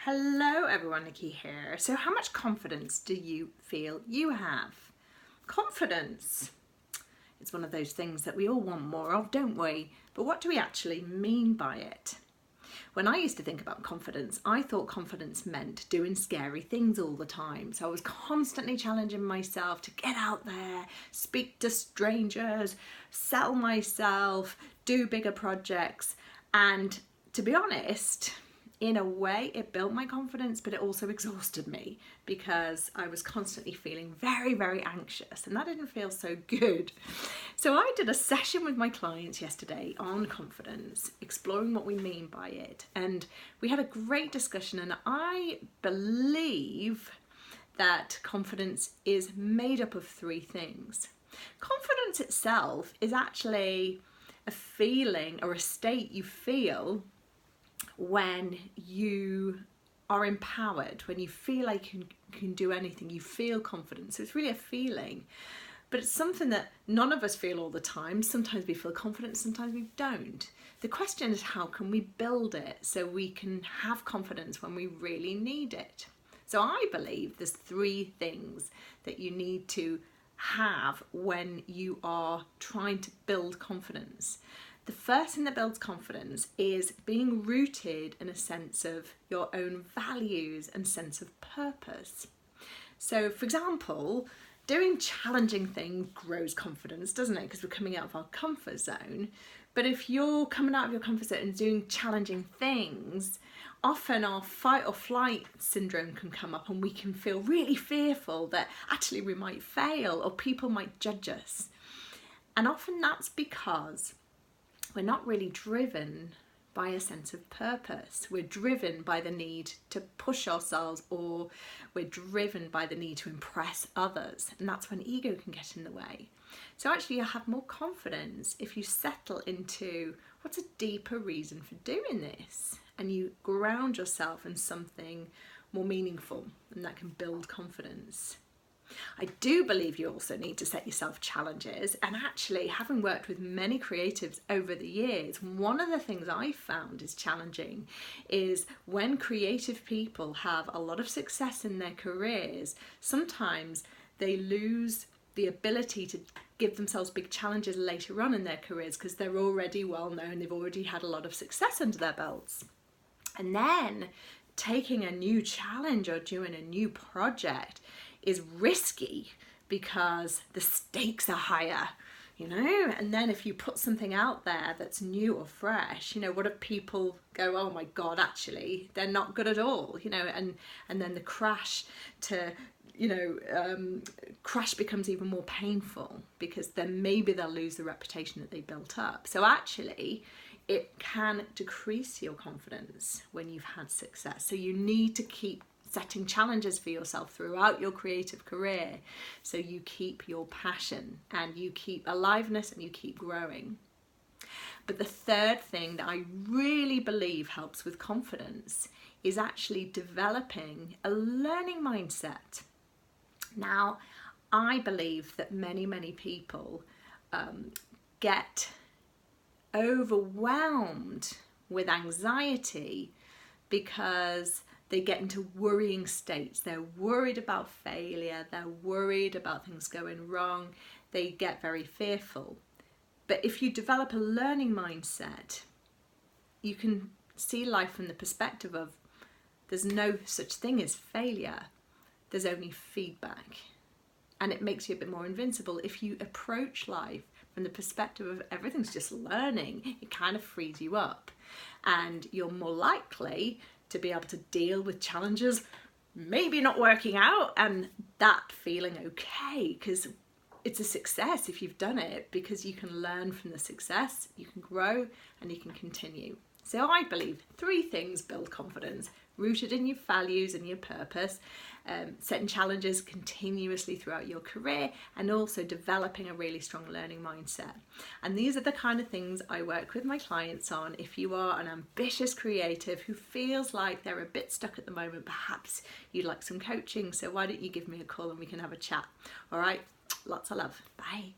Hello everyone, Nikki here. So how much confidence do you feel you have? Confidence. It's one of those things that we all want more of, don't we? But what do we actually mean by it? When I used to think about confidence, I thought confidence meant doing scary things all the time. So I was constantly challenging myself to get out there, speak to strangers, sell myself, do bigger projects. And to be honest, in a way, it built my confidence, but it also exhausted me because I was constantly feeling very, very anxious, and that didn't feel so good. So I did a session with my clients yesterday on confidence, exploring what we mean by it. And we had a great discussion, and I believe that confidence is made up of three things. Confidence itself is actually a feeling or a state you feel when you are empowered, when you feel like you can do anything, you feel confident. So it's really a feeling, but it's something that none of us feel all the time. Sometimes we feel confident, sometimes we don't. The question is, how can we build it so we can have confidence when we really need it? So I believe there's three things that you need to have when you are trying to build confidence. The first thing that builds confidence is being rooted in a sense of your own values and sense of purpose. So, for example, doing challenging things grows confidence, doesn't it? Because we're coming out of our comfort zone. But if you're coming out of your comfort zone and doing challenging things, often our fight or flight syndrome can come up and we can feel really fearful that actually we might fail or people might judge us. And often that's because we're not really driven by a sense of purpose. We're driven by the need to push ourselves, or we're driven by the need to impress others. And that's when ego can get in the way. So actually you have more confidence if you settle into what's a deeper reason for doing this, and you ground yourself in something more meaningful, and that can build confidence. I do believe you also need to set yourself challenges, and actually, having worked with many creatives over the years, one of the things I found is challenging is when creative people have a lot of success in their careers, sometimes they lose the ability to give themselves big challenges later on in their careers because they're already well known, they've already had a lot of success under their belts. And then taking a new challenge or doing a new project is risky because the stakes are higher, and then if you put something out there that's new or fresh, what if people go, oh my God, actually they're not good at all, and then the crash becomes even more painful because then maybe they'll lose the reputation that they built up. So actually it can decrease your confidence when you've had success. So you need to keep setting challenges for yourself throughout your creative career so you keep your passion and you keep aliveness and you keep growing. But the third thing that I really believe helps with confidence is actually developing a learning mindset. Now, I believe that many people get overwhelmed with anxiety because they get into worrying states. They're worried about failure, they're worried about things going wrong, they get very fearful. But if you develop a learning mindset, you can see life from the perspective of there's no such thing as failure, there's only feedback. And it makes you a bit more invincible. If you approach life from the perspective of everything's just learning, it kind of frees you up. And you're more likely to be able to deal with challenges maybe not working out and that feeling okay, because it's a success if you've done it, because you can learn from the success, you can grow and you can continue. So I believe three things build confidence: rooted in your values and your purpose, setting challenges continuously throughout your career, and also developing a really strong learning mindset. And these are the kind of things I work with my clients on. If you are an ambitious creative who feels like they're a bit stuck at the moment, perhaps you'd like some coaching, so why don't you give me a call and we can have a chat. All right, lots of love. Bye.